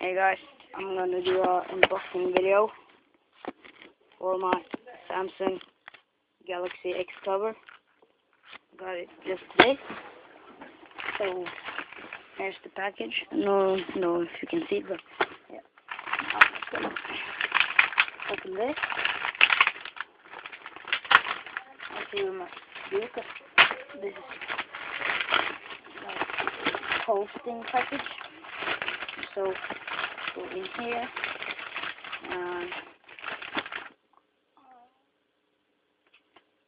Hey guys, I'm gonna do a unboxing video for my Samsung Galaxy X cover. Got it just today. So here's the package. No, if you can see it, but yeah. I'm just gonna open this. Let's see what my do, cause this is like hosting package. So go in here and I'm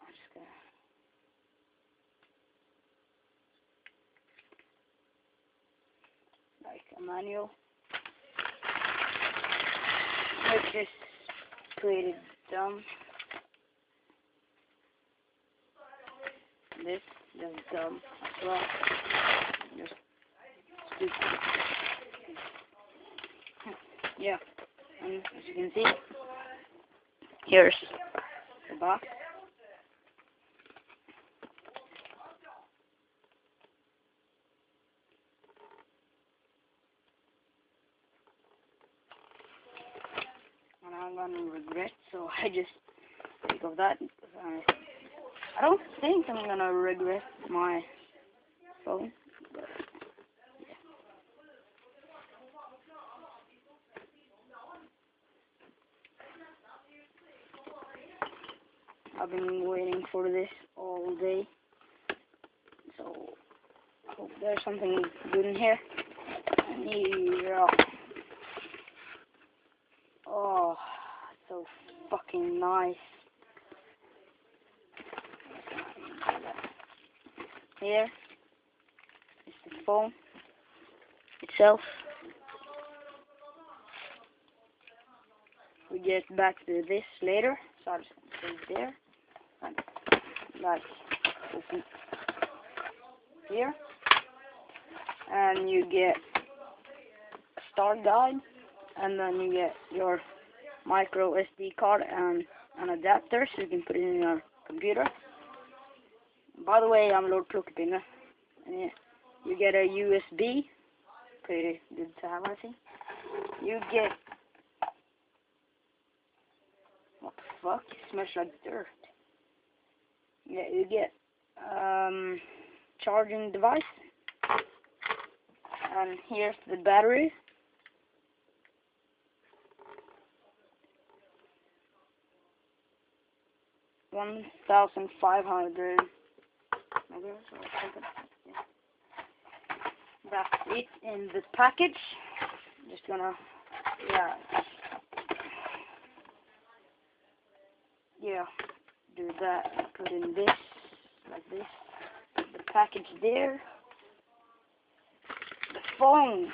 just gonna like a manual, which is pretty dumb. This is dumb as well. Just stupid. Yeah, and as you can see, here's the box. And I'm gonna regret, so I just think of that. I don't think I'm gonna regret my phone, but yeah. I've been waiting for this all day, so I hope there's something good in here. And here, oh, so fucking nice. Here is the phone itself. We get back to this later, so I'll just put it there. And that's open here. And you get a start guide, and then you get your micro SD card and an adapter so you can put it in your computer. By the way, I'm Lord Klokkepinne. And you get a USB, pretty good to have, I think. You get, what the fuck? It smells like dirt. Yeah, you get charging device, and here's the battery. $1,500. That's it in the package. Just gonna, do that. Put in this, like this. The package there. The phone.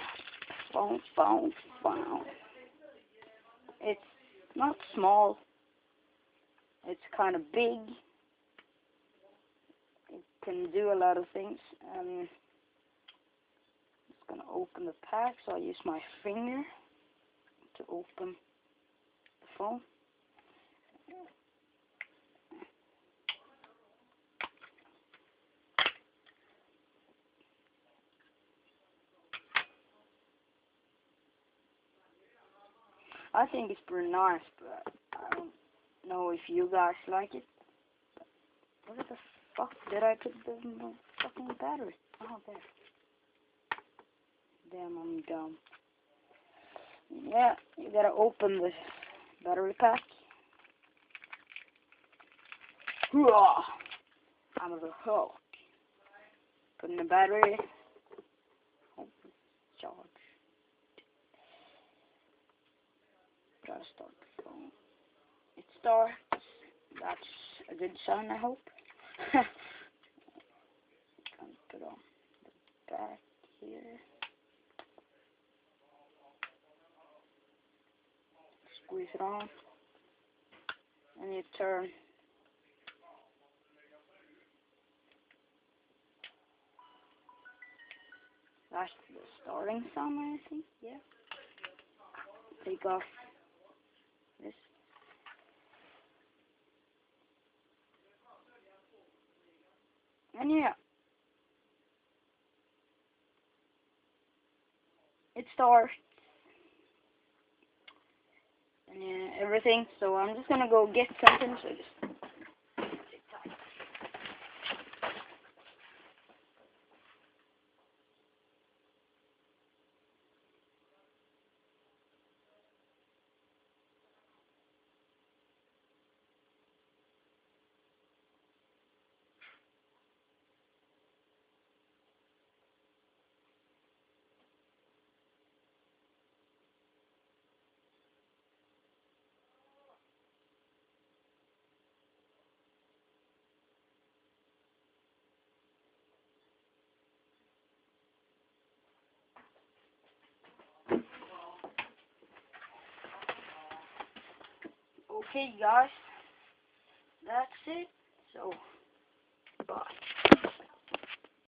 It's not small. It's kind of big. It can do a lot of things. I'm just gonna open the pack, so I use my finger to open the phone. I think it's pretty nice, but I don't know if you guys like it. Where the fuck did I put the fucking battery? Oh, there. Damn, I'm dumb. Yeah, you gotta open the battery pack. Hooah! I'm the Hulk. Put in the battery. Open, charge. Try to start the phone. It starts. That's a good sign, I hope. Can put on the back here. Squeeze it on, and you turn. That's the starting sound, I think. Yeah. Take off this. And yeah, it starts. yeah, everything. So I'm just gonna go get something. So just sit tight. Okay, guys, that's it. So, bye.